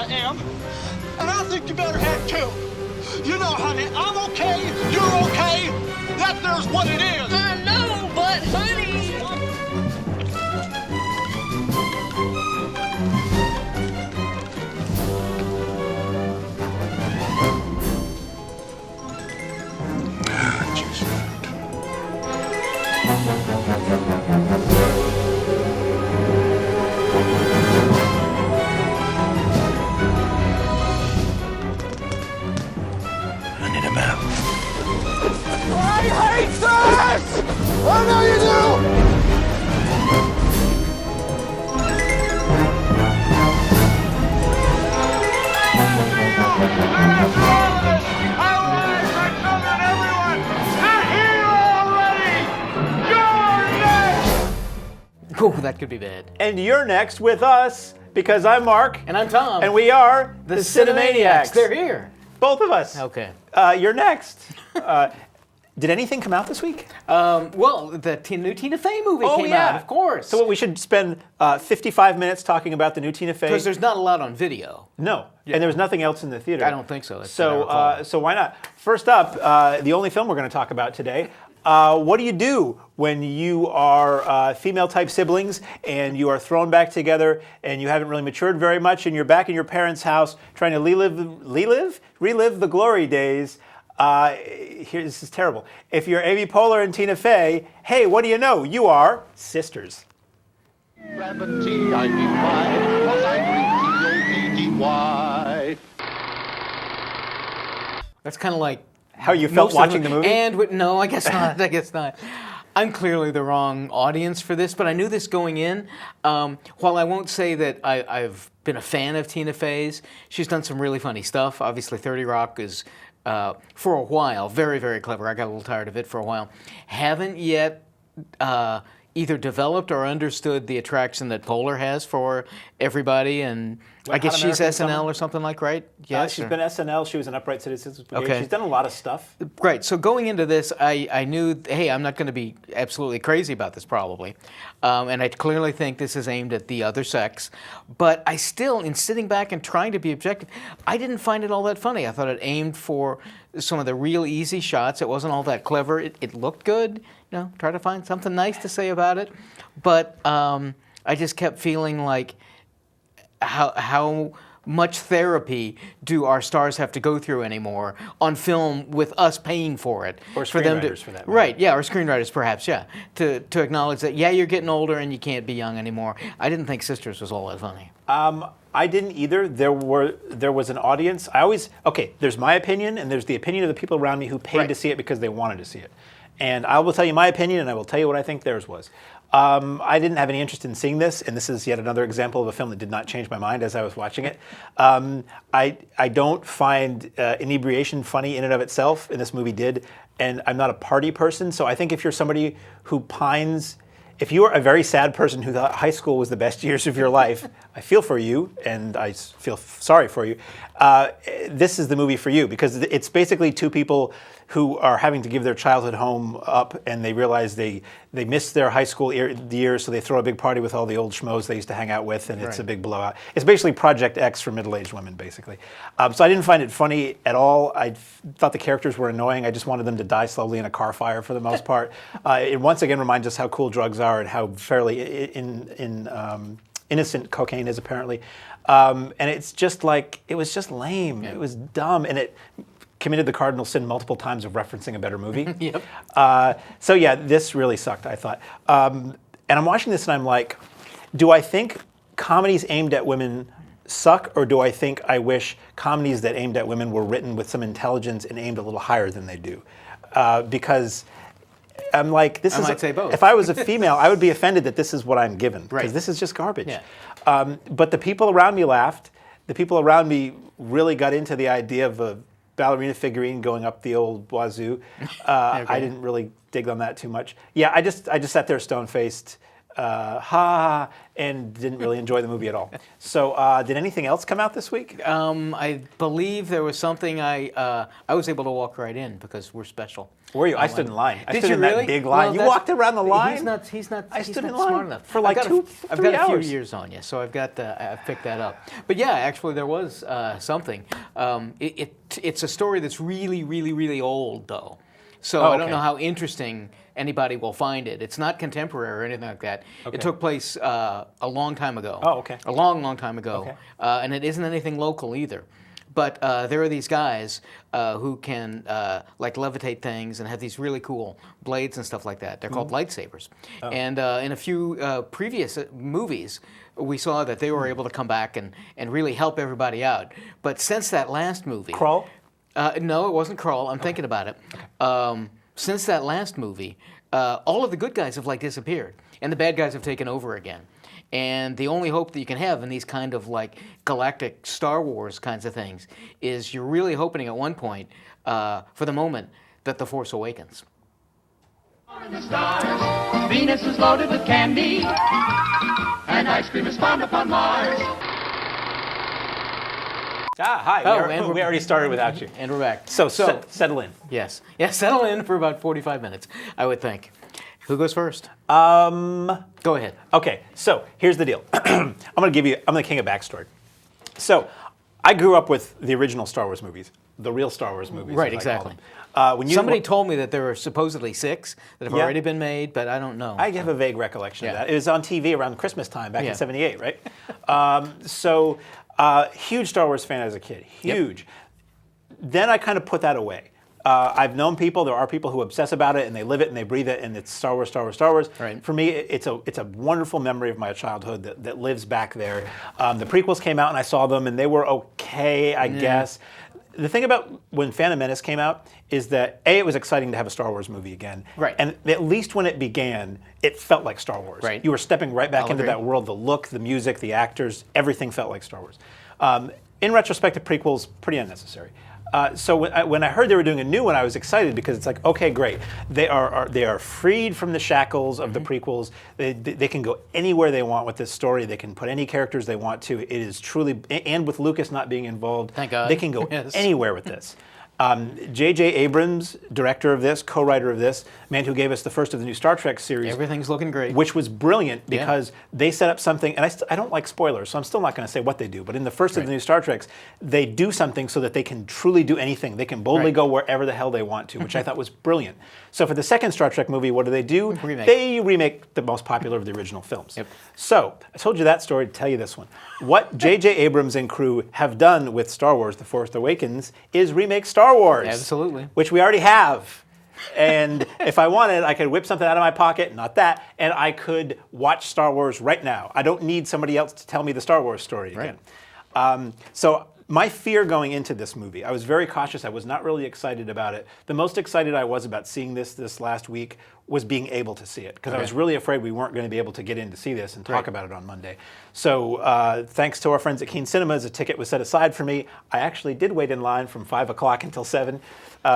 I am. And I think you better have too. You know, honey, I'm okay, you're okay. That there's what it is. I know, but honey. I need a map. I hate this! I know you do! Oh, that could be bad. And you're next with us, because I'm Mark. And I'm Tom. And we are the Cinemaniacs. They're here. Both of us. Okay. You're next. Did anything come out this week? Well, the new Tina Fey movie came out, of course. So we should spend 55 minutes talking about the new Tina Fey. Because there's not a lot on video. No, and there was nothing else in the theater. I don't think so. So why not? First up, the only film we're going to talk about today. What do you do when you are female-type siblings and you are thrown back together and you haven't really matured very much and you're back in your parents' house trying to relive the glory days? This is terrible. If you're Amy Poehler and Tina Fey, hey, what do you know? You are sisters. Gravity, I defy, 'cause I drink T-O-D-D-Y. That's kind of like how you felt watching the movie? No, I guess not. I guess not. I'm clearly the wrong audience for this, but I knew this going in. While I won't say that I've been a fan of Tina Fey's, she's done some really funny stuff. Obviously, 30 Rock is, for a while, very, very clever. I got a little tired of it for a while. Haven't yet either developed or understood the attraction that Poehler has for everybody, and I guess she's SNL or something like, right? Yes, she's been SNL. She was an Upright Citizens Brigade. Okay. She's done a lot of stuff. Right. So going into this, I knew, hey, I'm not going to be absolutely crazy about this probably, and I clearly think this is aimed at the other sex. But I still, in sitting back and trying to be objective, I didn't find it all that funny. I thought it aimed for some of the real easy shots. It wasn't all that clever. It looked good. You know, try to find something nice to say about it. But I just kept feeling like how much therapy do our stars have to go through anymore on film with us paying for it? Or screenwriters for that matter. Right, yeah, or screenwriters perhaps, yeah. To acknowledge that, yeah, you're getting older and you can't be young anymore. I didn't think Sisters was all that funny. I didn't either. There was an audience. There's my opinion and there's the opinion of the people around me who paid to see it because they wanted to see it. And I will tell you my opinion and I will tell you what I think theirs was. I didn't have any interest in seeing this, and this is yet another example of a film that did not change my mind as I was watching it. I don't find inebriation funny in and of itself, and this movie did, and I'm not a party person, so I think if you're somebody who pines, if you are a very sad person who thought high school was the best years of your life, I feel for you, and I feel sorry for you. This is the movie for you, because it's basically two people who are having to give their childhood home up, and they realize they missed their high school years, so they throw a big party with all the old schmoes they used to hang out with, and it's a big blowout. It's basically Project X for middle-aged women, basically. So I didn't find it funny at all. I thought the characters were annoying. I just wanted them to die slowly in a car fire for the most part. It once again reminds us how cool drugs are and how fairly innocent cocaine is, apparently. And it's just like, it was just lame. Yeah. It was dumb, and it committed the cardinal sin multiple times of referencing a better movie. Yep. So yeah, this really sucked, I thought. And I'm watching this and I'm like, do I think comedies aimed at women suck, or do I think I wish comedies that aimed at women were written with some intelligence and aimed a little higher than they do? Because I'm like, I might say both. If I was a female, I would be offended that this is what I'm given, because Right. this is just garbage. Yeah. But the people around me laughed. The people around me really got into the idea of a ballerina figurine going up the old wazoo. I didn't really dig on that too much. Yeah, I just sat there stone-faced. and didn't really enjoy the movie at all. So, did anything else come out this week? I believe there was something I was able to walk right in because we're special. Were you? I stood in line. I Did stood you in really? that big line. Well, you walked around the line? He's not I stood in smart line enough. for like I've got 2-3 I've got a few hours. years on you, so I've picked that up. But yeah, actually there was something. It's a story that's really, really, really old though. So I don't know how interesting anybody will find it. It's not contemporary or anything like that. Okay. It took place a long time ago. Oh, okay. A long, long time ago. Okay. And it isn't anything local either. But there are these guys who can like levitate things and have these really cool blades and stuff like that. They're called lightsabers. Oh. And in a few previous movies, we saw that they were able to come back and really help everybody out. But since that last movie... Krull? No, it wasn't Krull. I'm thinking about it. Since that last movie, all of the good guys have like disappeared, and the bad guys have taken over again. And the only hope that you can have in these kind of like galactic Star Wars kinds of things is you're really hoping at one point, for the moment, that the Force awakens. The stars. Venus is loaded with candy, and ice cream is found upon Mars. Hi. Oh, We already started without you. And we're back. So settle in. Yes. Yeah, settle in for about 45 minutes, I would think. Who goes first? Go ahead. Okay, so here's the deal. I'm the king of backstory. So, I grew up with the original Star Wars movies, the real Star Wars movies. Right, as I call exactly. them. Somebody told me that there were supposedly 6 that have Yeah. already been made, but I don't know. I have a vague recollection of Yeah. that. It was on TV around Christmas time back Yeah. in '78, right? Huge Star Wars fan as a kid, huge. Then I kind of put that away. I've known people, there are people who obsess about it and they live it and they breathe it and it's Star Wars, Star Wars, Star Wars. Right. For me, it's a wonderful memory of my childhood that lives back there. The prequels came out and I saw them and they were okay, I guess. The thing about when Phantom Menace came out is that it was exciting to have a Star Wars movie again. Right. And at least when it began, it felt like Star Wars. Right. You were stepping right back I'll into agree. that world, the look, the music, the actors, everything felt like Star Wars. In retrospect, the prequels, pretty unnecessary. So when I heard they were doing a new one, I was excited because it's like, okay, great. They are freed from the shackles of the prequels. They can go anywhere they want with this story. They can put any characters they want to. It is truly, and with Lucas not being involved, Thank God. they can go Yes. anywhere with this. J.J. Abrams, director of this, co-writer of this, man who gave us the first of the new Star Trek series, Everything's looking great. which was brilliant because they set up something, and I don't like spoilers, so I'm still not going to say what they do, but in the first of the new Star Treks, they do something so that they can truly do anything. They can boldly Right. go wherever the hell they want to, which I thought was brilliant. So for the second Star Trek movie, what do? Remake. They remake the most popular of the original films. Yep. So I told you that story to tell you this one. What J.J. Abrams and crew have done with Star Wars: The Force Awakens is remake Star Wars. Absolutely. Which we already have. And if I wanted, I could whip something out of my pocket, not that, and I could watch Star Wars right now. I don't need somebody else to tell me the Star Wars story again. So my fear going into this movie, I was very cautious. I was not really excited about it. The most excited I was about seeing this last week was being able to see it, because I was really afraid we weren't going to be able to get in to see this and talk about it on Monday. So thanks to our friends at Keene Cinemas, a ticket was set aside for me. I actually did wait in line from 5 o'clock until 7,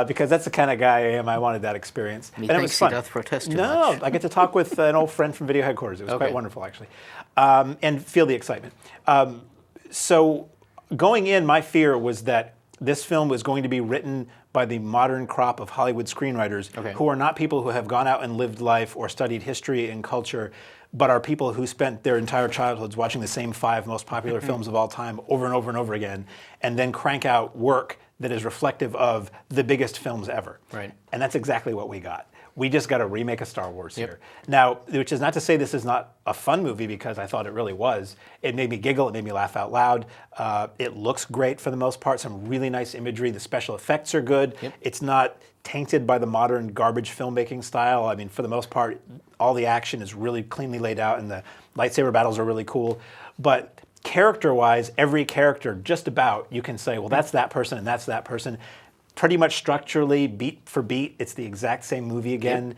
because that's the kind of guy I am. I wanted that experience. And it was Methinks fun. he doth protest too No, much. I get to talk with an old friend from Video Headquarters. It was Okay. quite wonderful, actually, and feel the excitement. So going in, my fear was that this film was going to be written by the modern crop of Hollywood screenwriters who are not people who have gone out and lived life or studied history and culture, but are people who spent their entire childhoods watching the same 5 most popular films of all time over and over and over again, and then crank out work that is reflective of the biggest films ever. Right. And that's exactly what we got. We just got a remake of Star Wars here. Now, which is not to say this is not a fun movie, because I thought it really was. It made me giggle, it made me laugh out loud. It looks great for the most part, some really nice imagery. The special effects are good. It's not tainted by the modern garbage filmmaking style. I mean, for the most part, all the action is really cleanly laid out and the lightsaber battles are really cool. But character-wise, every character, just about, you can say, well, that's that person and that's that person. Pretty much structurally, beat for beat, it's the exact same movie again.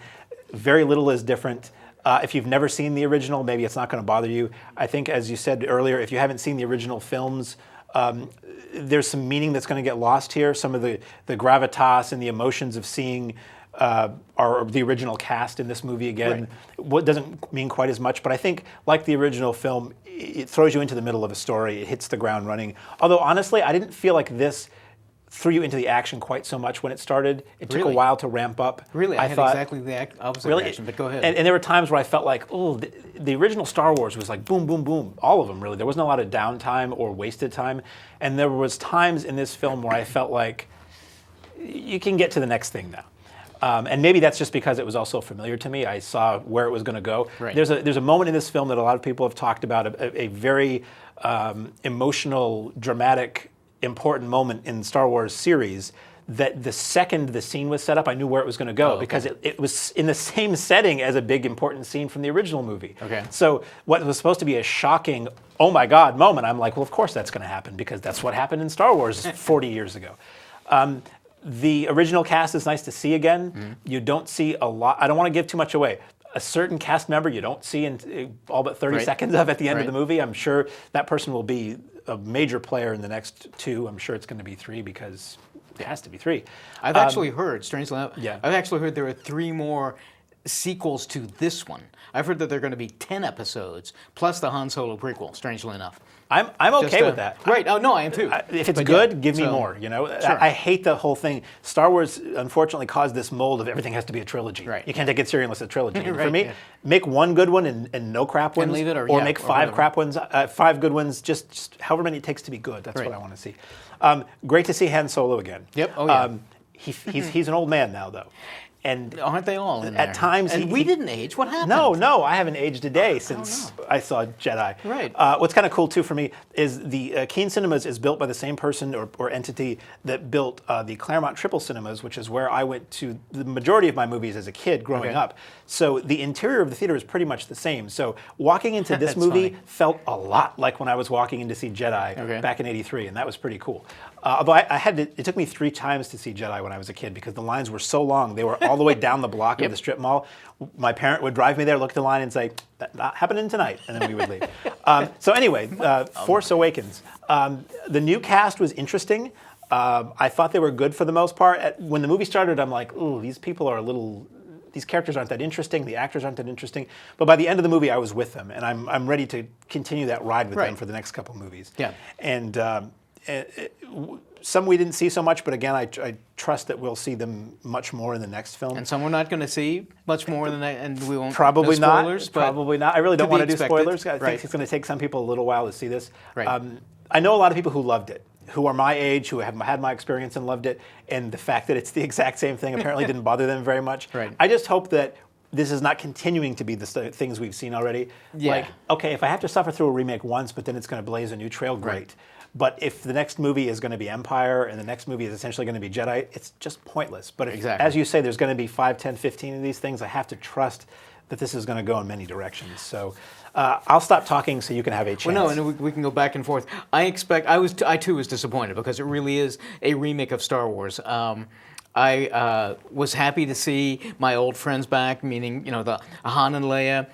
Very little is different. If you've never seen the original, maybe it's not going to bother you. I think, as you said earlier, if you haven't seen the original films, there's some meaning that's going to get lost here. Some of the gravitas and the emotions of seeing are the original cast in this movie again. What doesn't mean quite as much, but I think like the original film, it throws you into the middle of a story. It hits the ground running. Although honestly, I didn't feel like this threw you into the action quite so much when it started. It took a while to ramp up. Really, I had thought, exactly the opposite reaction. But go ahead. And there were times where I felt like, oh, the original Star Wars was like boom, boom, boom. All of them, really. There wasn't a lot of downtime or wasted time. And there was times in this film where I felt like you can get to the next thing now. And maybe that's just because it was also familiar to me. I saw where it was going to go. Right. There's a moment in this film that a lot of people have talked about, a very emotional, dramatic, important moment in the Star Wars series that the second the scene was set up, I knew where it was going to go because it was in the same setting as a big important scene from the original movie. Okay. So what was supposed to be a shocking, oh my God moment, I'm like, well, of course that's going to happen because that's what happened in Star Wars 40 years ago. The original cast is nice to see again. Mm-hmm. You don't see a lot. I don't want to give too much away. A certain cast member you don't see in all but 30 seconds of at the end of the movie. I'm sure that person will be a major player in the next 2. I'm sure it's going to be 3 because it has to be 3. I've actually heard, strangely enough, Yeah. I've actually heard there are 3 more sequels to this one. I've heard that there are going to be 10 episodes plus the Han Solo prequel, strangely enough. I'm okay with that. Right. Oh, no, I am too. If it's good, give me more. You know, Sure. I hate the whole thing. Star Wars, unfortunately, caused this mold of everything has to be a trilogy. Right. You can't take it serious unless it's a trilogy. And Right, for me, yeah. make one good one and no crap ones, And leave it, or make 5 whatever. crap ones, 5 good ones. Just however many it takes to be good. That's what I want to see. Great to see Han Solo again. Yep. Oh yeah. He's an old man now, though. And aren't they all in there? at times and we didn't age. What happened? No, I haven't aged a day since I saw Jedi. Right. What's kind of cool too for me is the Keene Cinemas is built by the same person or entity that built the Claremont Triple Cinemas, which is where I went to the majority of my movies as a kid growing up. So the interior of the theater is pretty much the same. So walking into this movie felt a lot like when I was walking in to see Jedi back in '83, and that was pretty cool. Although it took me 3 times to see Jedi when I was a kid because the lines were so long. They were all the way down the block of the strip mall. My parent would drive me there, look at the line, and say, "That's not happening tonight," and then we would leave. So anyway, Force Awakens. The new cast was interesting. I thought they were good for the most part. When the movie started, I'm like, "Ooh, these people are a little." These characters aren't that interesting. The actors aren't that interesting. But by the end of the movie, I was with them, and I'm ready to continue that ride with them for the next couple movies. Yeah. And some we didn't see so much, but again, I trust that we'll see them much more in the next film. And some we're not going to see much more than that, and we won't. Probably no spoilers, not. but Probably not. I really don't to want to be do expected. spoilers. I think it's going to take some people a little while to see this. Right. I know a lot of people who loved it, who are my age, who have had my experience and loved it, and the fact that it's the exact same thing apparently didn't bother them very much. Right. I just hope that this is not continuing to be the things we've seen already. Yeah. Like, okay, if I have to suffer through a remake once, but then it's going to blaze a new trail, great. Right. But if the next movie is going to be Empire and the next movie is essentially going to be Jedi, it's just pointless. But if, as you say, there's going to be 5, 10, 15 of these things, I have to trust that this is going to go in many directions. So I'll stop talking so you can have a chance. Well, no, and we can go back and forth. I too was disappointed because it really is a remake of Star Wars. I was happy to see my old friends back, meaning the Han and Leia.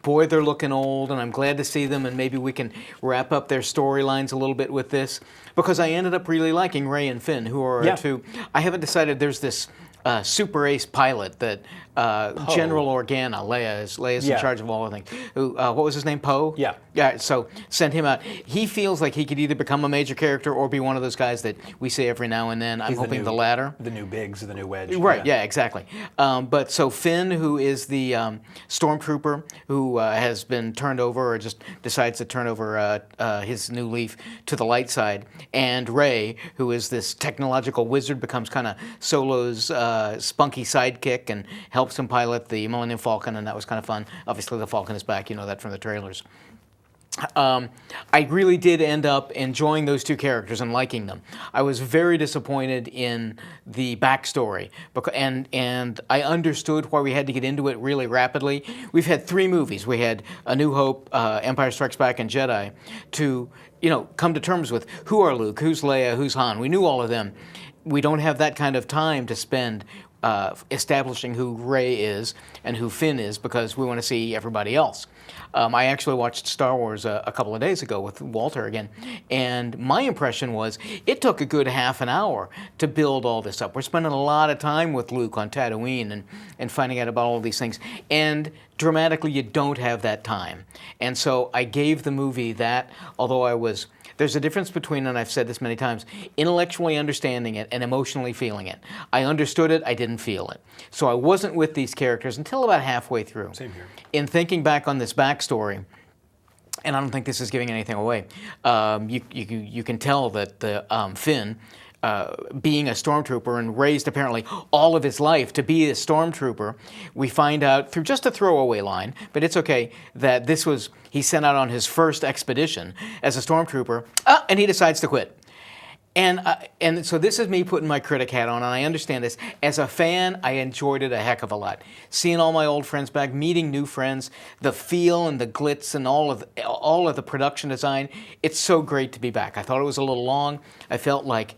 Boy, they're looking old, and I'm glad to see them, and maybe we can wrap up their storylines a little bit with this, because I ended up really liking Rey and Finn, who are our 2. I haven't decided. There's this super ace pilot that General Organa, Leia's in charge of all the things. Who, what was his name? Poe? Yeah. Yeah, so send him out. He feels like he could either become a major character or be one of those guys that we see every now and then. I'm hoping the latter. The new Biggs, the new Wedge. Right, yeah, exactly. But so Finn, who is the stormtrooper who has been turned over or just decides to turn over his new leaf to the light side, and Rey, who is this technological wizard, becomes kind of Solo's spunky sidekick and helps him pilot the Millennium Falcon, and that was kind of fun. Obviously, the Falcon is back. You know that from the trailers. I really did end up enjoying those 2 characters and liking them. I was very disappointed in the backstory, and I understood why we had to get into it really rapidly. We've had 3 movies. We had A New Hope, Empire Strikes Back, and Jedi to come to terms with who are Luke, who's Leia, who's Han. We knew all of them. We don't have that kind of time to spend establishing who Rey is and who Finn is because we want to see everybody else. I actually watched Star Wars a couple of days ago with Walter again, and my impression was it took a good half an hour to build all this up. We're spending a lot of time with Luke on Tatooine and finding out about all these things, and dramatically you don't have that time. And so I gave the movie that, although there's a difference between, and I've said this many times, intellectually understanding it and emotionally feeling it. I understood it, I didn't feel it. So I wasn't with these characters until about halfway through. Same here. In thinking back on this backstory, and I don't think this is giving anything away, you can tell that Finn, being a stormtrooper and raised apparently all of his life to be a stormtrooper, we find out through just a throwaway line, but it's okay, that he sent out on his first expedition as a stormtrooper, and he decides to quit. And so this is me putting my critic hat on, and I understand this. As a fan, I enjoyed it a heck of a lot. Seeing all my old friends back, meeting new friends, the feel and the glitz and all of the production design, it's so great to be back. I thought it was a little long. I felt like,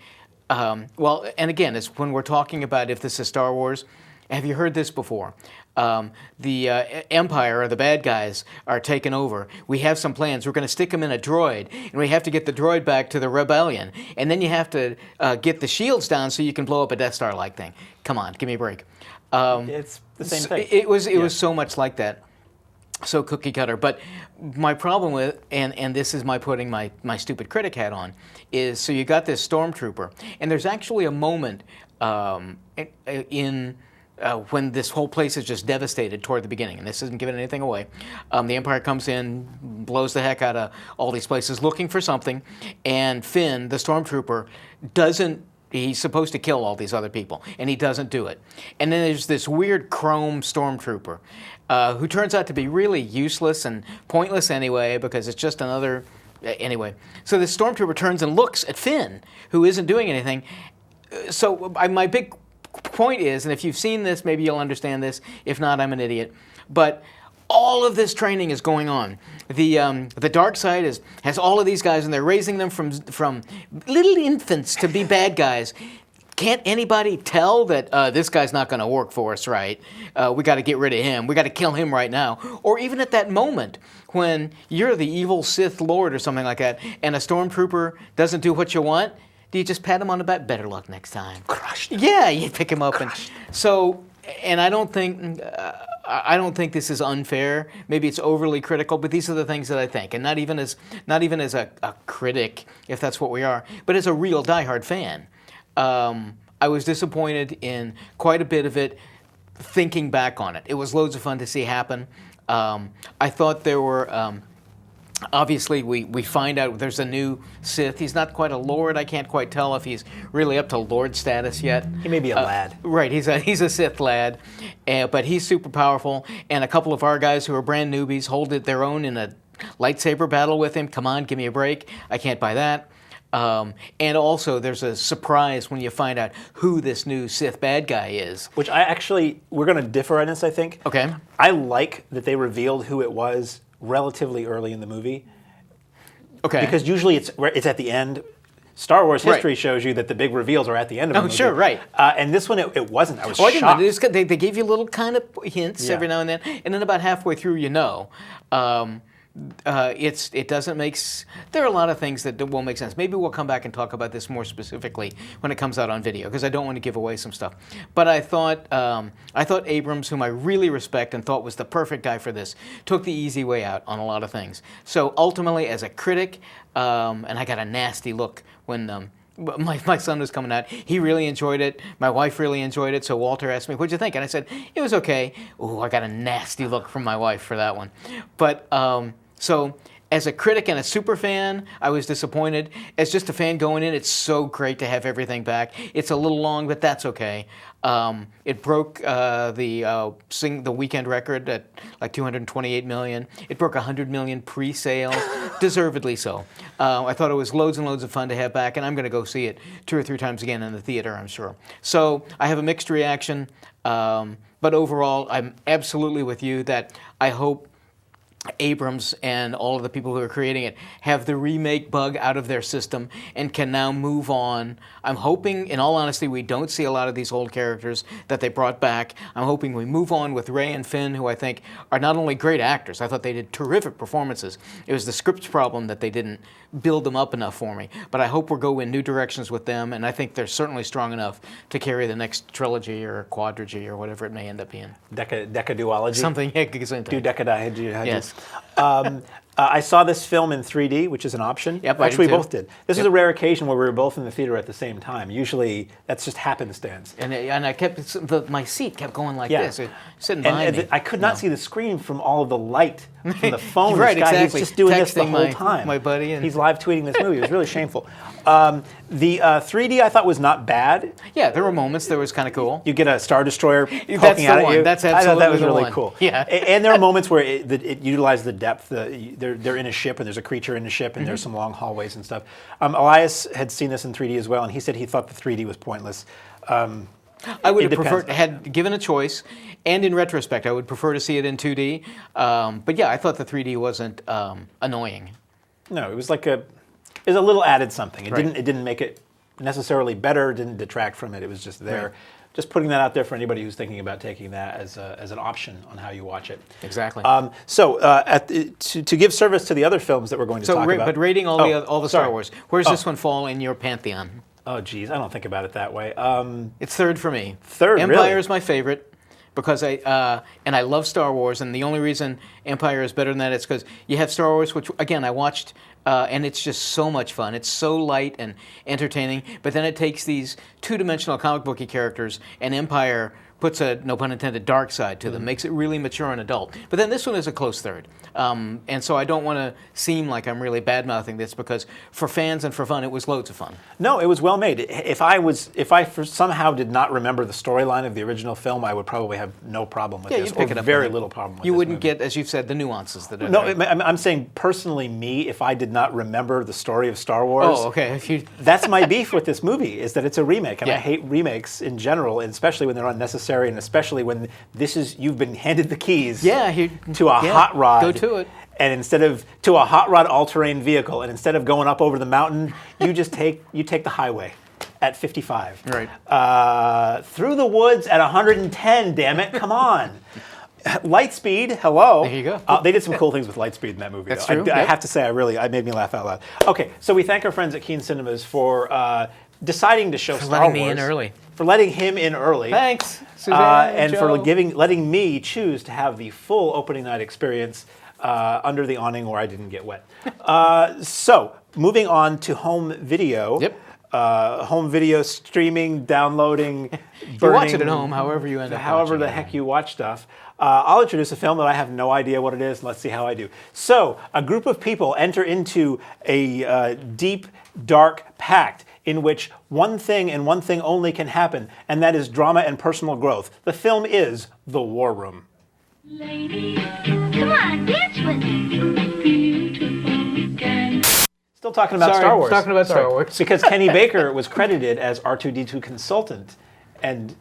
well, and again, it's when we're talking about if this is Star Wars, have you heard this before? The Empire, or the bad guys, are taken over. We have some plans. We're going to stick them in a droid, and we have to get the droid back to the rebellion. And then you have to get the shields down so you can blow up a Death Star-like thing. Come on, give me a break. It's the same thing. It was so much like that. So cookie cutter. But my problem with, and this is my putting my stupid critic hat on, is so you got this stormtrooper, and there's actually a moment when this whole place is just devastated toward the beginning, and this isn't giving anything away. The Empire comes in, blows the heck out of all these places looking for something, and Finn, the stormtrooper, he's supposed to kill all these other people, and he doesn't do it. And then there's this weird chrome stormtrooper who turns out to be really useless and pointless anyway, because it's just another... Anyway, so this stormtrooper turns and looks at Finn, who isn't doing anything. So my big point is, and if you've seen this, maybe you'll understand this. If not, I'm an idiot. But all of this training is going on. The dark side has all of these guys, and they're raising them from little infants to be bad guys. Can't anybody tell that this guy's not going to work for us, right? We got to get rid of him. We got to kill him right now. Or even at that moment when you're the evil Sith Lord or something like that, and a stormtrooper doesn't do what you want, do you just pat him on the back? Better luck next time. Crushed. Yeah, you pick him up. And I don't think this is unfair. Maybe it's overly critical, but these are the things that I think, and not even as a critic, if that's what we are, but as a real diehard fan. I was disappointed in quite a bit of it. Thinking back on it, it was loads of fun to see happen. I thought there were. Obviously, we find out there's a new Sith. He's not quite a Lord. I can't quite tell if he's really up to Lord status yet. He may be a lad. Right, he's a Sith lad, but he's super powerful. And a couple of our guys who are brand newbies hold it their own in a lightsaber battle with him. Come on, give me a break. I can't buy that. And also, there's a surprise when you find out who this new Sith bad guy is. Which we're going to differ on this, I think. Okay. I like that they revealed who it was relatively early in the movie. Okay. Because usually it's at the end. Star Wars history Right. shows you that the big reveals are at the end of the movie. Oh, sure, right. And this one, it wasn't. I was I shocked. didn't. They gave you little kind of hints Yeah. every now and then about halfway through, you know. It doesn't make. There are a lot of things that won't make sense. Maybe we'll come back and talk about this more specifically when it comes out on video, because I don't want to give away some stuff. But I thought Abrams, whom I really respect and thought was the perfect guy for this, took the easy way out on a lot of things. So ultimately, as a critic, and I got a nasty look when. My son was coming out. He really enjoyed it. My wife really enjoyed it. So Walter asked me, "What'd you think?" And I said, "It was okay." Ooh, I got a nasty look from my wife for that one. But so as a critic and a super fan, I was disappointed. As just a fan going in, it's so great to have everything back. It's a little long, but that's okay. It broke the weekend record at like 228 million. It broke 100 million pre-sales, deservedly so. I thought it was loads and loads of fun to have back, and I'm going to go see it 2 or 3 times again in the theater, I'm sure. So I have a mixed reaction, but overall, I'm absolutely with you that I hope Abrams and all of the people who are creating it have the remake bug out of their system and can now move on. I'm hoping, in all honesty, we don't see a lot of these old characters that they brought back. I'm hoping we move on with Ray and Finn, who I think are not only great actors, I thought they did terrific performances. It was the script's problem that they didn't build them up enough for me. But I hope we'll go in new directions with them, and I think they're certainly strong enough to carry the next trilogy or quadrilogy or whatever it may end up being. Decaduology? Something, yeah, Decadiology. yes. I saw this film in 3D, which is an option. Yep, I Actually, did we too. both did. This is a rare occasion where we were both in the theater at the same time. Usually, that's just happenstance. And I kept my seat kept going like Yeah. this, sitting behind me. I could not see the screen from all of the light from the phone. Right, this guy, exactly. He's just doing this the Texting whole time. my buddy and- he's live tweeting this movie. It was really shameful. The 3D I thought was not bad. Yeah, there were moments that was kind of cool. You get a Star Destroyer poking That's the out at one. you. That's I thought that absolutely was the really one. cool. Yeah. And there are moments where it utilized the depth. They're in a ship and there's a creature in the ship and there's some long hallways and stuff. Elias had seen this in 3D as well, and he said he thought the 3D was pointless. I would It have preferred, depends. had given a choice, and in retrospect, I would prefer to see it in 2D. But yeah, I thought the 3D wasn't annoying. No, it was like it was a little added something. It Right. didn't make it necessarily better. It didn't detract from it. It was just there. Right. Just putting that out there for anybody who's thinking about taking that as an option on how you watch it. Exactly. To give service to the other films that we're going to talk about. But rating all the Star sorry. Wars, where does this one fall in your pantheon? Oh, geez, I don't think about it that way. It's third for me. Third, Empire really? is my favorite because I love Star Wars, and the only reason Empire is better than that is because you have Star Wars, which again I watched, and it's just so much fun. It's so light and entertaining, but then it takes these two-dimensional comic booky characters, and Empire puts a, no pun intended, dark side to them, makes it really mature and adult. But then this one is a close third. And so I don't want to seem like I'm really bad-mouthing this because for fans and for fun, it was loads of fun. No, it was well made. If I somehow did not remember the storyline of the original film, I would probably have no problem with Yeah, this, you'd pick or it up. very with it. little problem with You this wouldn't movie. get, as you've said, the nuances that are No, there. I'm saying personally, me, if I did not remember the story of Star Wars, Oh, okay. If you, that's my beef with this movie, is that it's a remake, and I Yeah. hate remakes in general, and especially when they're unnecessary, and especially when you've been handed the keys yeah, to a yeah, hot rod. Go to it. And instead of to a hot rod all-terrain vehicle, and instead of going up over the mountain, you just take the highway at 55. Right. Through the woods at 110. Damn it! Come on. Lightspeed, hello. There you go. They did some cool things with Lightspeed in that movie. That's though. true, I yep. have to say, it made me laugh out loud. Okay, so we thank our friends at Keene Cinemas for deciding to show Star letting Wars. me in early. For letting him in early. Thanks, Suzanne, and for Joe. letting me choose to have the full opening night experience under the awning where I didn't get wet. So, moving on to home video. Yep. Home video streaming, downloading, You burning. watch it at home, however you end up However watching the it. heck you watch stuff. I'll introduce a film that I have no idea what it is, and let's see how I do. So, a group of people enter into a deep, dark pact in which one thing and one thing only can happen, and that is drama and personal growth. The film is The War Room. Ladies, come on, dance with me. Beautiful gang. Still talking about Sorry, Star Wars. talking about Star Wars. Because Kenny Baker was credited as R2-D2 consultant. And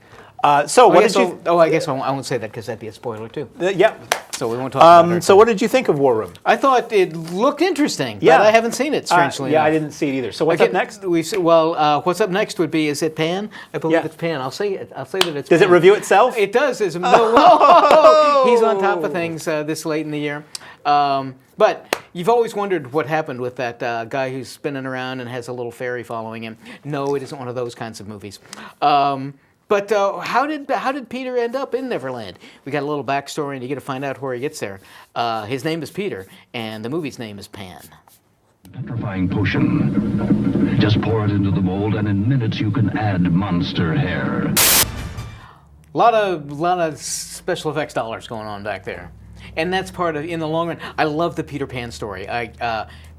so what did you... I guess I won't say that because that'd be a spoiler too. Yeah. So we won't talk about it. So what did you think of War Room? I thought it looked interesting, Yeah. but I haven't seen it, strangely Yeah, enough. I didn't see it either. So what's up next? What's up next would be, is it Pan? I believe Yeah. it's Pan. I'll say it. I'll say that it's Does it Pan. review itself? It does. There's no, he's on top of things this late in the year. But you've always wondered what happened with that guy who's spinning around and has a little fairy following him. No, it isn't one of those kinds of movies. But how did Peter end up in Neverland? We got a little backstory, and you get to find out where he gets there. His name is Peter, and the movie's name is Pan. Petrifying potion. Just pour it into the mold, and in minutes you can add monster hair. A lot of special effects dollars going on back there, and that's part of, in the long run. I love the Peter Pan story.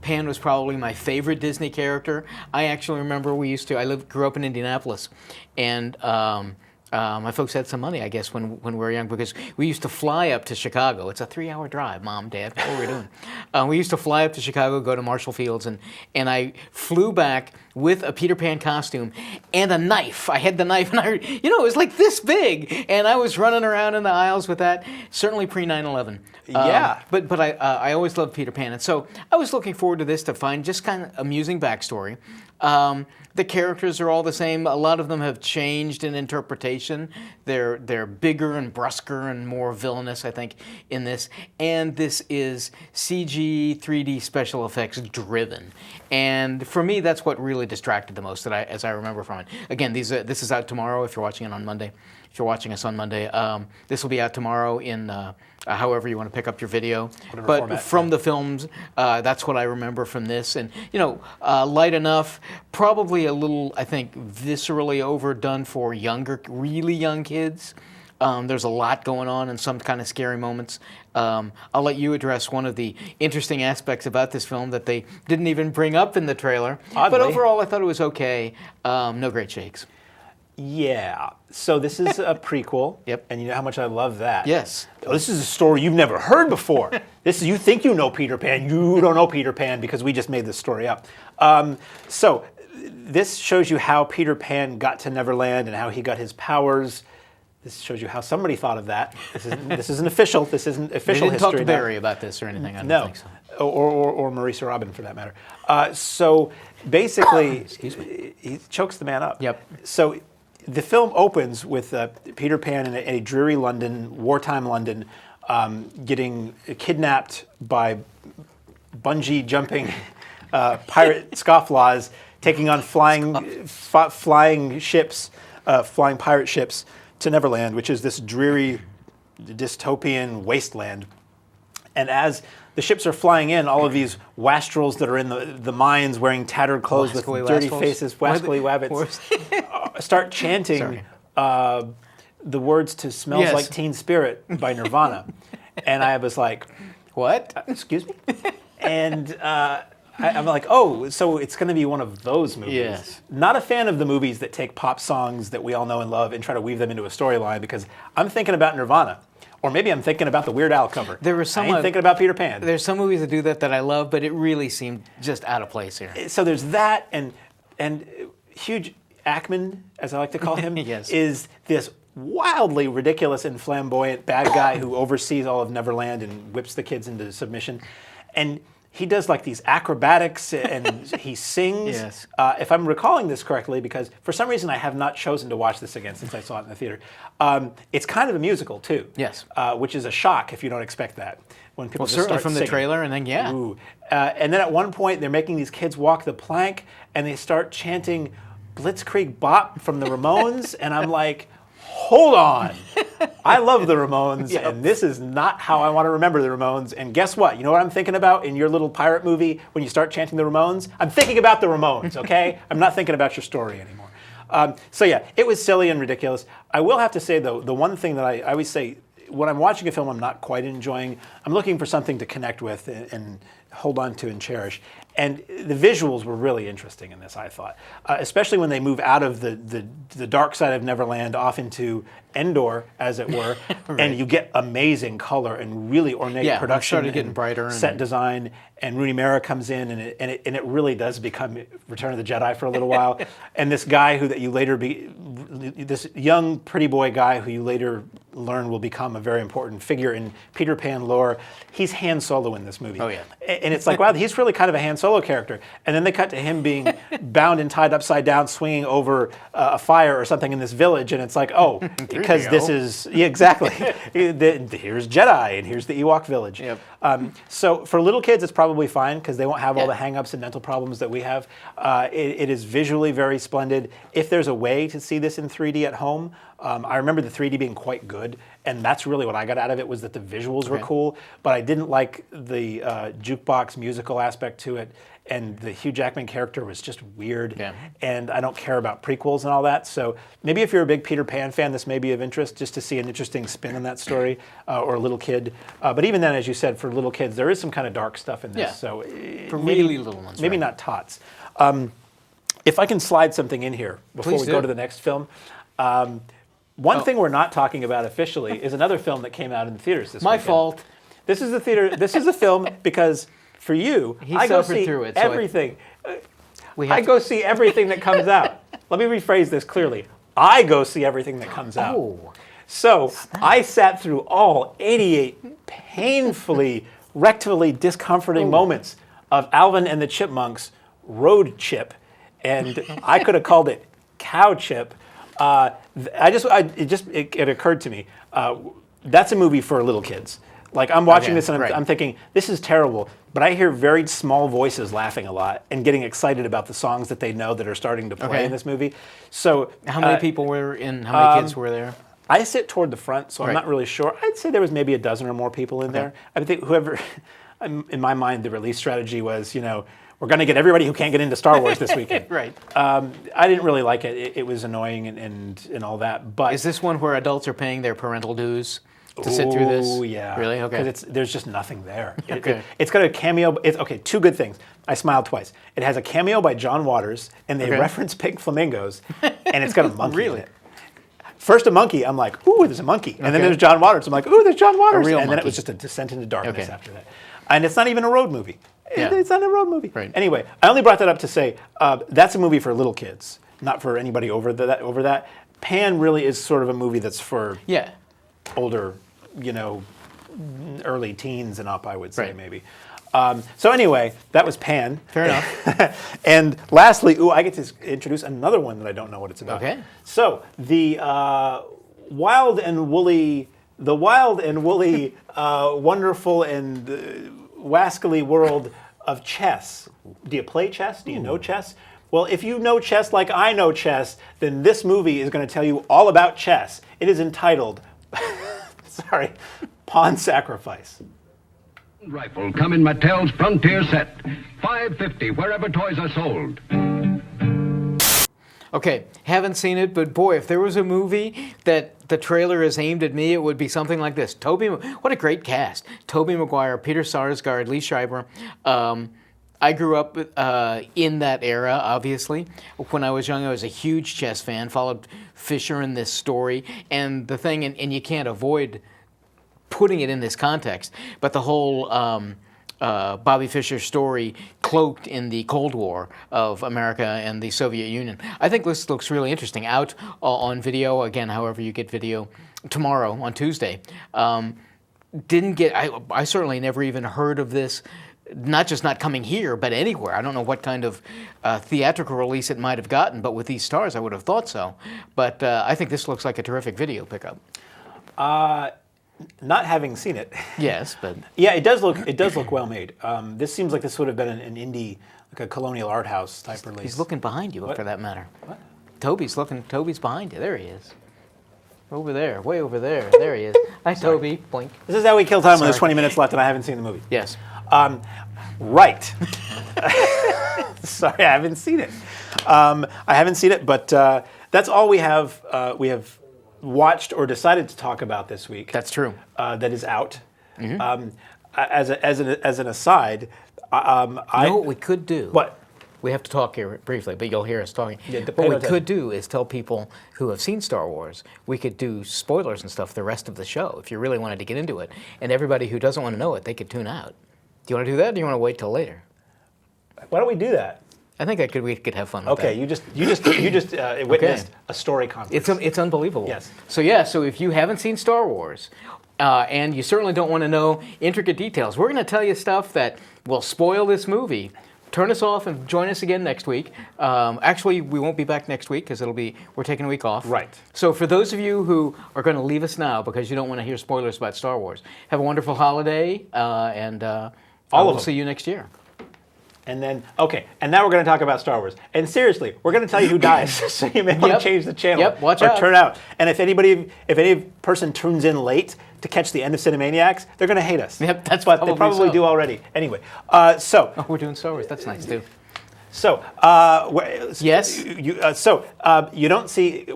Pan was probably my favorite Disney character. I actually remember grew up in Indianapolis, and my folks had some money, I guess, when we were young, because we used to fly up to Chicago. It's a 3-hour drive, Mom, Dad, what were we doing? We used to fly up to Chicago, go to Marshall Fields, and I flew back with a Peter Pan costume and a knife. I had the knife, and it was like this big, and I was running around in the aisles with that. Certainly pre 9/11. Yeah. But I always loved Peter Pan, and so I was looking forward to this to find just kind of amusing backstory. The characters are all the same. A lot of them have changed in interpretation. They're bigger and brusquer and more villainous, I think, in this. And this is CG 3D special effects driven. And for me, that's what really distracted the most, as I remember from it. Again, this is out tomorrow if you're watching it on Monday. If you're watching us on Monday, this will be out tomorrow in however you want to pick up your video. Whatever but format, from the films, that's what I remember from this. And, light enough, probably a little, I think, viscerally overdone for really young kids. There's a lot going on and some kind of scary moments. I'll let you address one of the interesting aspects about this film that they didn't even bring up in the trailer. Oddly. But overall, I thought it was okay. No great shakes. Yeah. So this is a prequel. Yep. And you know how much I love that. Yes. Oh, this is a story you've never heard before. You think you know Peter Pan. You don't know Peter Pan because we just made this story up. So this shows you how Peter Pan got to Neverland and how he got his powers. This shows you how somebody thought of that. This isn't official. This isn't official history. They didn't talk to Barry about this or anything. I don't think so. Or Marisa Robin, for that matter. So basically, Excuse me. he chokes the man up. Yep. So the film opens with Peter Pan in a dreary London, wartime London, getting kidnapped by bungee jumping pirate scofflaws, taking on flying ships, flying pirate ships to Neverland, which is this dreary dystopian wasteland. And as the ships are flying in, all of these wastrels that are in the mines wearing tattered clothes with dirty faces, wascally wabbits, start chanting the words to Smells Like Teen Spirit by Nirvana. And I was like, what? Excuse me? And I'm like, oh, so it's going to be one of those movies. Yes. Not a fan of the movies that take pop songs that we all know and love and try to weave them into a storyline, because I'm thinking about Nirvana. Or maybe I'm thinking about the Weird Al cover. There were some I ain't thinking about Peter Pan. There's some movies that do that I love, but it really seemed just out of place here. So there's that, and Hugh Jackman, as I like to call him, Yes. is this wildly ridiculous and flamboyant bad guy who oversees all of Neverland and whips the kids into submission. And he does like these acrobatics and he sings. Yes. If I'm recalling this correctly, because for some reason I have not chosen to watch this again since I saw it in the theater. It's kind of a musical too. Yes. Which is a shock if you don't expect that. When people just certainly start from the singing. trailer, and then Ooh. And then at one point they're making these kids walk the plank and they start chanting Blitzkrieg Bop from the Ramones, and I'm like, hold on. I love the Ramones, and this is not how I want to remember the Ramones. And guess what? You know what I'm thinking about in your little pirate movie when you start chanting the Ramones? I'm thinking about the Ramones, okay? I'm not thinking about your story anymore. So yeah, it was silly and ridiculous. I will have to say, though, the one thing that I always say, when I'm watching a film I'm not quite enjoying, I'm looking for something to connect with and hold on to and cherish. And the visuals were really interesting in this, I thought, especially when they move out of the dark side of Neverland off into Endor, as it were, Right. and you get amazing color and really ornate production, started getting and brighter set design. And Rooney Mara comes in, and it really does become Return of the Jedi for a little while. And this guy this young pretty boy guy who you later learn will become a very important figure in Peter Pan lore. He's Han Solo in this movie. Oh, yeah. And it's like, wow, he's really kind of a Han Solo character. And then they cut to him being bound and tied upside down, swinging over a fire or something in this village. And it's like, oh, because this is, exactly. Here's Jedi, and here's the Ewok village. Yep. So for little kids, it's probably fine because they won't have all the hang-ups and mental problems that we have. It is visually very splendid. If there's a way to see this in 3D at home, I remember the 3D being quite good, and that's really what I got out of it, was that the visuals were cool, but I didn't like the jukebox musical aspect to it, and the Hugh Jackman character was just weird, and I don't care about prequels and all that, so maybe if you're a big Peter Pan fan, this may be of interest, just to see an interesting spin on that story, or a little kid. But even then, as you said, for little kids, there is some kind of dark stuff in this, so for really little ones, maybe not tots. If I can slide something in here before we go to the next film. One thing we're not talking about officially is another film that came out in the theaters this weekend. My fault. This is a film because for you, He I go suffered see through it, so everything. I go see everything that comes out. Let me rephrase this clearly. I go see everything that comes out. Oh. So I sat through all 88 painfully, rectally discomforting moments of Alvin and the Chipmunks Road Chip, and I could have called it Cow Chip. It occurred to me, that's a movie for little kids. Like, I'm watching this and I'm thinking, this is terrible, but I hear very small voices laughing a lot and getting excited about the songs that they know that are starting to play in this movie. So how many people were in? How many kids were there? I sit toward the front, so I'm not really sure. I'd say there was maybe a dozen or more people in there. I think whoever, in my mind, the release strategy was, we're going to get everybody who can't get into Star Wars this weekend. Right. I didn't really like it. It was annoying and all that. But is this one where adults are paying their parental dues to sit through this? Oh, yeah. Really? Okay. Because there's just nothing there. Okay. It's got a cameo. Two good things. I smiled twice. It has a cameo by John Waters, and they reference pink flamingos, and it's got a monkey in it. First a monkey, I'm like, ooh, there's a monkey. And then there's John Waters. I'm like, ooh, there's John Waters. And then it was just a descent into darkness after that. And it's not even a road movie. It's not a road movie. Right. Anyway, I only brought that up to say that's a movie for little kids, not for anybody over that. Pan really is sort of a movie that's for older, early teens and up, I would say maybe. So anyway, that was Pan. Fair enough. And lastly, I get to introduce another one that I don't know what it's about. Okay. So the wild and woolly, wonderful and wascally world of chess. Do you play chess? Do you know chess? Well, if you know chess like I know chess, then this movie is going to tell you all about chess. It is entitled, Pawn Sacrifice. Rifle come in Mattel's Frontier set. $5.50 wherever toys are sold. Okay, haven't seen it, but boy, if there was a movie that the trailer is aimed at me, it would be something like this. What a great cast. Tobey Maguire, Peter Sarsgaard, Lee Schreiber. I grew up in that era, obviously. When I was young, I was a huge chess fan, followed Fisher in this story. And the thing, and you can't avoid putting it in this context, but the whole Bobby Fischer story cloaked in the Cold War of America and the Soviet Union. I think this looks really interesting. Out on video, again, however you get video, tomorrow on Tuesday. I certainly never even heard of this, not just not coming here, but anywhere. I don't know what kind of theatrical release it might have gotten, but with these stars, I would have thought so. But I think this looks like a terrific video pickup. Not having seen it. Yes, but yeah, it does look well made. This seems like this would have been an indie, like a colonial art house type release. He's looking behind you, for that matter. What? Toby's behind you. There he is. Over there, way over there. There he is. Hi, Toby. Boink. This is how we kill time when there's 20 minutes left and I haven't seen the movie. Yes. Right. Sorry, I haven't seen it. But that's all we have. We have watched or decided to talk about this week. That's true. That is out. Mm-hmm. As an aside, you know what we could do? What? We have to talk here briefly, but you'll hear us talking. Yeah, what we could do is tell people who have seen Star Wars, we could do spoilers and stuff the rest of the show if you really wanted to get into it. And everybody who doesn't want to know it, they could tune out. Do you want to do that, or do you want to wait till later? Why don't we do that? I think we could have fun with that. Okay, you just witnessed a story conference. It's unbelievable. Yes. So if you haven't seen Star Wars, and you certainly don't want to know intricate details, we're going to tell you stuff that will spoil this movie. Turn us off and join us again next week. Actually, we won't be back next week because we're taking a week off. Right. So for those of you who are going to leave us now because you don't want to hear spoilers about Star Wars, have a wonderful holiday, and we'll see you next year. And then, and now we're going to talk about Star Wars. And seriously, we're going to tell you who dies, so you may want to change the channel watch or out. turn out. And if any person tunes in late to catch the end of Cinemaniacs, they're going to hate us. Yep, that's but they probably do already. Anyway, we're doing Star Wars. That's nice too. So, yes. You don't see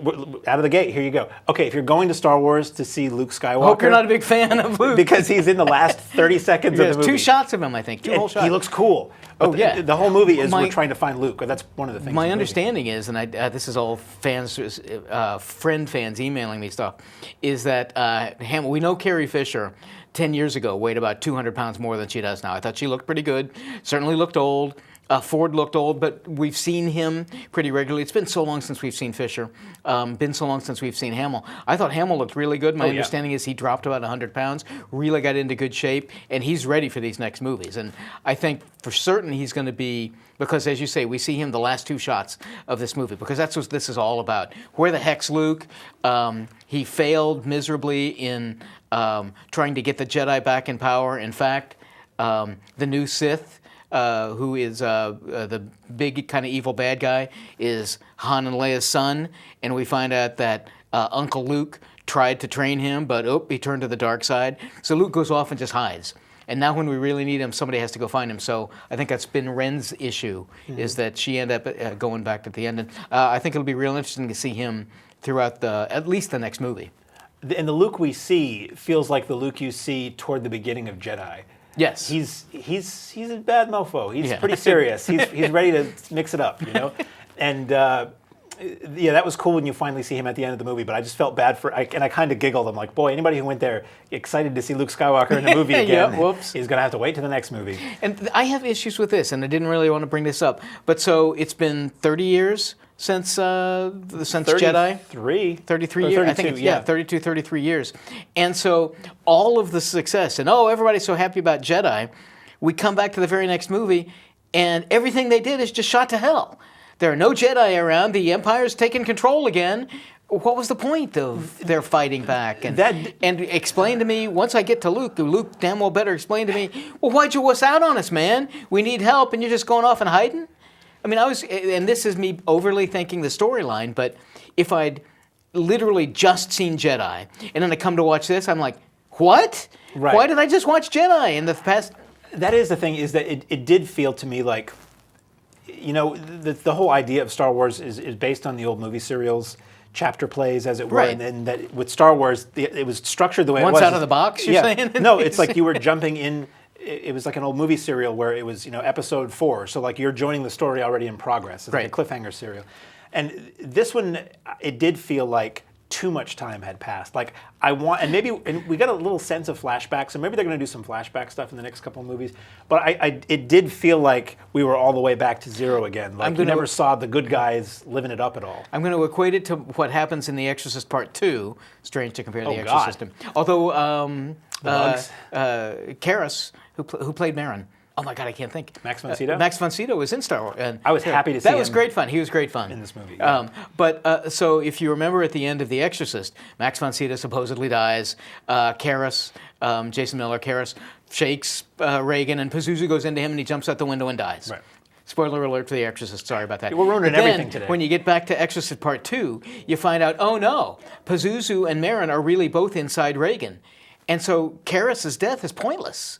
out of the gate. Here you go. Okay, if you're going to Star Wars to see Luke Skywalker, Hope you're not a big fan of Luke because he's in the last 30 seconds of the movie. 2 shots of him, I think. 2 whole shots. He looks cool. But the whole movie is we're trying to find Luke. That's one of the things. My understanding is, and this is all fans, friend fans emailing me stuff, is that we know Carrie Fisher 10 years ago weighed about 200 pounds more than she does now. I thought she looked pretty good. Certainly looked old. Ford looked old, but we've seen him pretty regularly. It's been so long since we've seen Fisher. Been so long since we've seen Hamill. I thought Hamill looked really good. My understanding is he dropped about 100 pounds, really got into good shape, and he's ready for these next movies. And I think for certain he's going to be, because as you say, we see him the last 2 shots of this movie, because that's what this is all about. Where the heck's Luke? He failed miserably in trying to get the Jedi back in power. In fact, the new Sith, who is the big kind of evil bad guy, is Han and Leia's son, and we find out that Uncle Luke tried to train him, but he turned to the dark side. So Luke goes off and just hides. And now when we really need him, somebody has to go find him. So I think that's been Ren's issue, is that she ended up going back at the end. And I think it'll be real interesting to see him throughout at least the next movie. And the Luke we see feels like the Luke you see toward the beginning of Jedi. Yes. He's a bad mofo. He's pretty serious. He's ready to mix it up, you know? And that was cool when you finally see him at the end of the movie, but I just felt bad and I kind of giggled. I'm like, boy, anybody who went there excited to see Luke Skywalker in a movie again, whoops. He's going to have to wait to the next movie. And I have issues with this, and I didn't really want to bring this up, but so it's been 30 years since Jedi? 33 years. I think it's, 32, 33 years. And so all of the success, and everybody's so happy about Jedi, we come back to the very next movie, and everything they did is just shot to hell. There are no Jedi around. The Empire's taken control again. What was the point of their fighting back? And explain to me, once I get to Luke damn well better explain to me, well, why'd you wuss out on us, man? We need help, and you're just going off and hiding? I mean, and this is me overly thinking the storyline, but if I'd literally just seen Jedi, and then I come to watch this, I'm like, what? Right. Why did I just watch Jedi in the past? That is the thing, is that it did feel to me like, you know, the whole idea of Star Wars is based on the old movie serials, chapter plays, as it were, Right. and that with Star Wars, it was structured the way Once it was. out of the box, you're saying? No, it's like you were jumping in. It was like an old movie serial where it was, episode 4. So like you're joining the story already in progress. It's like a cliffhanger serial. And this one, it did feel like too much time had passed. Like and we got a little sense of flashbacks, so maybe they're going to do some flashback stuff in the next couple of movies. But it did feel like we were all the way back to zero again. Like you never saw the good guys living it up at all. I'm going to equate it to what happens in The Exorcist Part 2. Strange to compare The Exorcist. Although Karras, who played Marin. Oh my God, I can't think. Max von Sydow? Max von Sydow was in Star Wars. And I was happy to see him. That was great fun. He was great fun. In this movie. Yeah. So if you remember at the end of The Exorcist, Max von Sydow supposedly dies. Karras, Jason Miller, Karras shakes Reagan, and Pazuzu goes into him, and he jumps out the window and dies. Right. Spoiler alert for The Exorcist. Sorry about that. We're ruining everything today. When you get back to Exorcist Part 2, you find out, oh no, Pazuzu and Marin are really both inside Reagan. And so Karras' death is pointless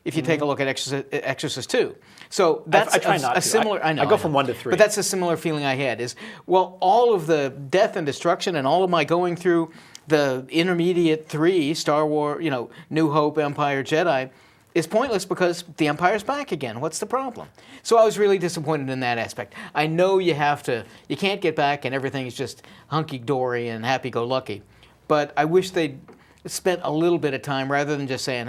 if you take a look at Exorcist 2. So that's I try not to. similar. I know. I go from 1 to 3. But that's a similar feeling I had. Is all of the death and destruction and all of my going through the intermediate 3 Star Wars, New Hope, Empire, Jedi, is pointless because the Empire's back again. What's the problem? So I was really disappointed in that aspect. I know you can't get back and everything is just hunky-dory and happy-go-lucky. But I wish they'd spent a little bit of time rather than just saying,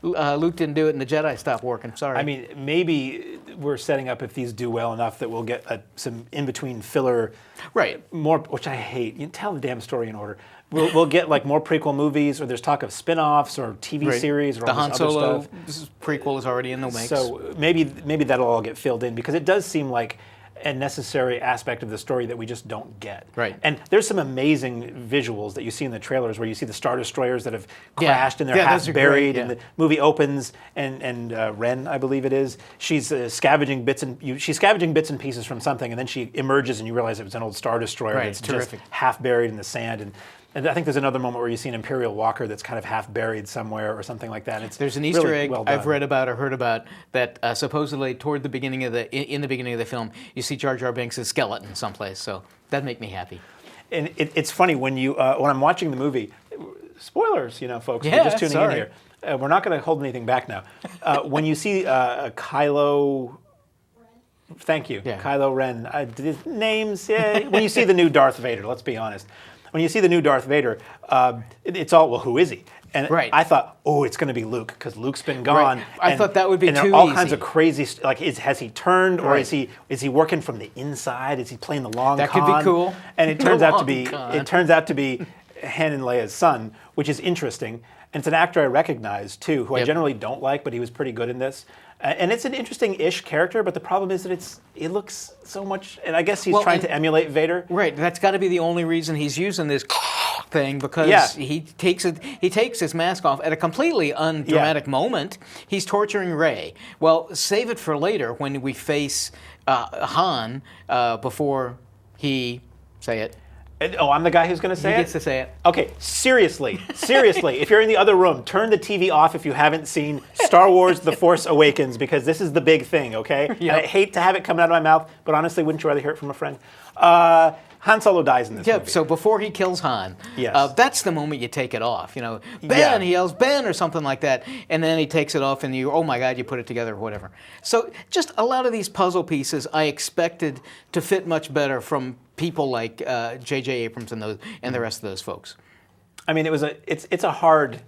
Luke didn't do it and the Jedi stopped working. Sorry. I mean, maybe we're setting up, if these do well enough, that we'll get some in-between filler. Right. More, which I hate. You tell the damn story in order. We'll get like more prequel movies, or there's talk of spin-offs or TV series or the all Han this Solo other stuff. prequel is already in the mix. So maybe that'll all get filled in, because it does seem like a necessary aspect of the story that we just don't get. Right. And there's some amazing visuals that you see in the trailers where you see the Star Destroyers that have crashed and they're half buried, and the movie opens and Ren, I believe it is, she's scavenging bits and pieces from something, and then she emerges and you realize it was an old Star Destroyer that's terrific. just half buried in the sand. And I think there's another moment where you see an Imperial Walker that's kind of half buried somewhere or something like that. There's an Easter really egg well done. I've read about or heard about that supposedly toward the beginning of in the beginning of the film, you see Jar Jar Binks' skeleton someplace. So that'd make me happy. And it's funny when I'm watching the movie. Spoilers, folks. We're just tuning in here. We're not going to hold anything back now. When you see Kylo. Thank you, Kylo Ren. Names. When you see the new Darth Vader, let's be honest. when you see the new Darth Vader, it's all, well, who is he? And Right. I thought, oh, it's going to be Luke because Luke's been gone. Right. I thought that would be and there too are all easy. kinds of crazy, like, has he turned or Right. is he working from the inside? Is he playing the long That con? could be cool. And it The turns out to long be con. it turns out to be Han and Leia's son, which is interesting. And it's an actor I recognize too, who I Yep. generally don't like, but he was pretty good in this. And it's an interesting-ish character, but the problem is that it looks so much, and I guess he's Well, trying and- to emulate Vader. Right, that's got to be the only reason he's using this thing, because Yeah. he takes his mask off at a completely undramatic moment. He's torturing Rey. Well, save it for later when we face Han before he say it. Oh, I'm the guy who's going to say He it? gets to say it. Okay, seriously, if you're in the other room, turn the TV off if you haven't seen Star Wars The Force Awakens, because this is the big thing, okay? Yep. And I hate to have it coming out of my mouth, but honestly, wouldn't you rather hear it from a friend? Han Solo dies in this Yeah, movie. so before he kills Han, Yes. that's the moment you take it off. You know, Ben, Yeah. he yells Ben or something like that, and then he takes it off, and you, oh my God, you put it together or whatever. So just a lot of these puzzle pieces I expected to fit much better from people like J.J. Abrams and the rest of those folks. I mean, it's a hard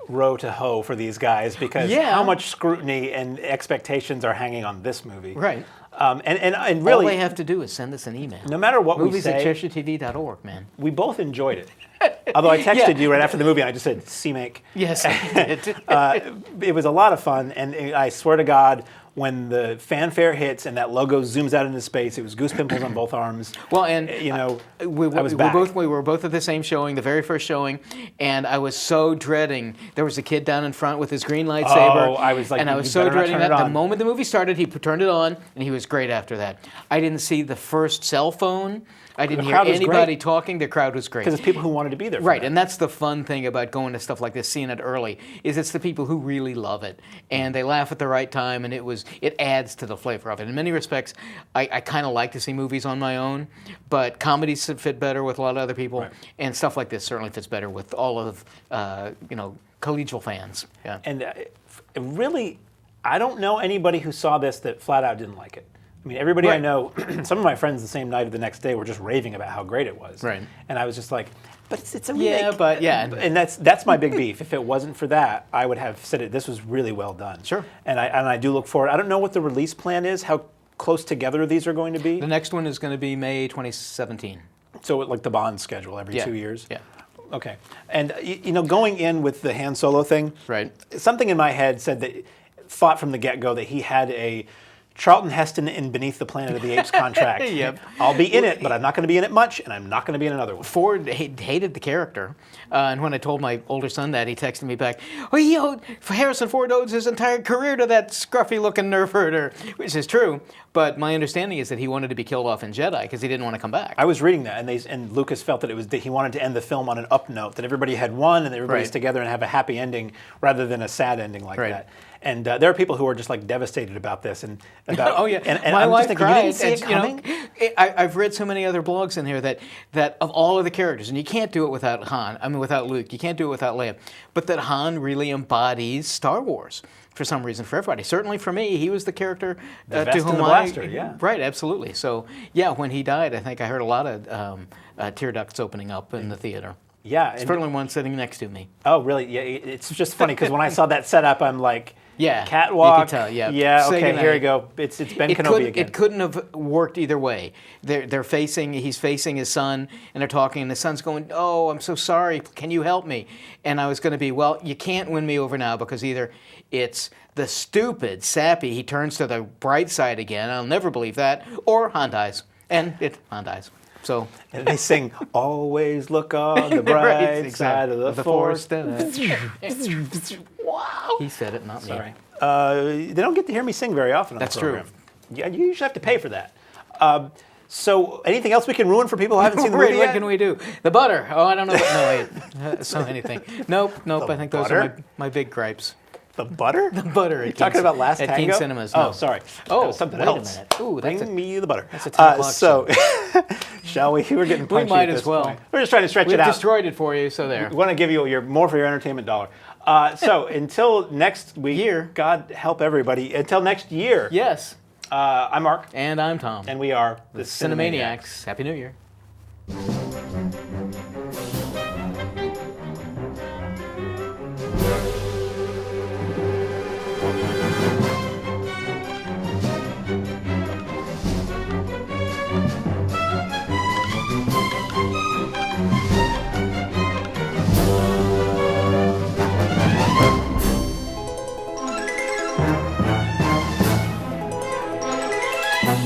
row to hoe for these guys, because Yeah. how much scrutiny and expectations are hanging on this movie. Right. And really, All they have to do is send us an email. no matter what Movies we at say, CheshireTV.org, man. we both enjoyed it. Although I texted Yeah. you right after the movie and I just said, C-make. Yes. It was a lot of fun, and I swear to God, when the fanfare hits and that logo zooms out into space, it was goose pimples on both arms. Well, and you know, we I was back. we were both at the same showing, the very first showing, and I was so dreading. There was a kid down in front with his green lightsaber. Oh, I was like, and I you was so better not dreading turn that. it The on. moment the movie started, he turned it on, and he was great after that. I didn't see the first cell phone. I didn't hear crowd was anybody great. talking. The crowd was great. Because it's people who wanted to be there. For Right, that. and that's the fun thing about going to stuff like this, seeing it early, is it's the people who really love it, and they laugh at the right time, and it adds to the flavor of it. In many respects, I kind of like to see movies on my own, but comedies fit better with a lot of other people, Right. and stuff like this certainly fits better with all of collegial fans. Yeah. And really, I don't know anybody who saw this that flat out didn't like it. I mean, everybody I Right. know, some of my friends the same night or the next day were just raving about how great it was. Right. And I was just like, but it's a remake. Yeah, but yeah. And that's my big beef. If it wasn't for that, I would have said this was really well done. Sure. And I do look forward. I don't know what the release plan is, how close together these are going to be. The next one is going to be May 2017. So like the Bond schedule every Yeah. 2 years? Yeah. Okay. And going in with the Han Solo thing, Right. something in my head thought from the get-go that he had a Charlton Heston in Beneath the Planet of the Apes contract. Yep. I'll be in it, but I'm not going to be in it much, and I'm not going to be in another one. Ford hated the character, and when I told my older son that, he texted me back, "Oh, Harrison Ford owes his entire career to that scruffy-looking nerf herder," which is true. But my understanding is that he wanted to be killed off in Jedi because he didn't want to come back. I was reading that, and Lucas felt that he wanted to end the film on an up note, that everybody had won and everybody's Right. together and have a happy ending rather than a sad ending like Right. that. And there are people who are just like devastated about this and about. Oh yeah, and my I'm wife just thinking, cried. you didn't see it and, coming? I've read so many other blogs in here that of all of the characters, and you can't do it without Han. I mean, without Luke, you can't do it without Leia. But that Han really embodies Star Wars for some reason for everybody. Certainly for me, he was the character The to vest whom and the blaster, yeah. Right, absolutely. So yeah, when he died, I think I heard a lot of tear ducts opening up in the theater. Yeah. and- Certainly one sitting next to me. Oh, really? Yeah, it's just funny because when I saw that setup, I'm like, Yeah, catwalk. you could tell, yeah. Yeah, Say okay, goodnight. here we go. It's Ben Kenobi again. It couldn't have worked either way. He's facing his son, and they're talking, and the son's going, "Oh, I'm so sorry. Can you help me?" And I was going to be, well, you can't win me over now because either it's the stupid, sappy, he turns to the bright side again, I'll never believe that, or Han dies. And Han dies. So And they sing, "Always look on the bright Right, side exactly. of the force." Wow. He said it, not me. Sorry. They don't get to hear me sing very often on That's the true. program. Yeah, you usually have to pay for that. So, anything else we can ruin for people who haven't seen the Wait, movie what yet? can we do? The butter. Oh, I don't know. No, wait. So anything. Nope. I think those are butter? my big gripes. The butter? The butter. You're talking about Last at Tango? Keene Cinemas. Oh, No. sorry. Oh, That was something wait a else. minute. Ooh, that's Bring me the butter. That's a 10 o'clock So, shall we? We're getting punchy might at as this well. point. We're just trying to stretch We've it out. destroyed it for you, so there. We want to give you more for your entertainment dollar. So until next week, Year. God help everybody. Until next year, Yes. I'm Mark, And I'm Tom. and we are the Cinemaniacs. Happy New Year.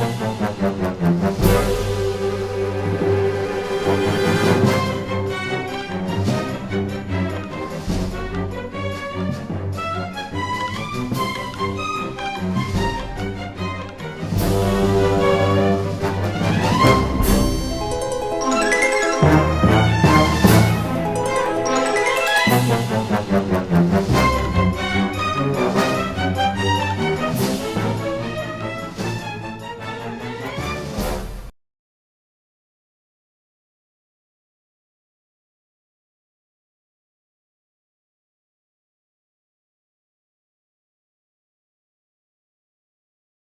Thank you.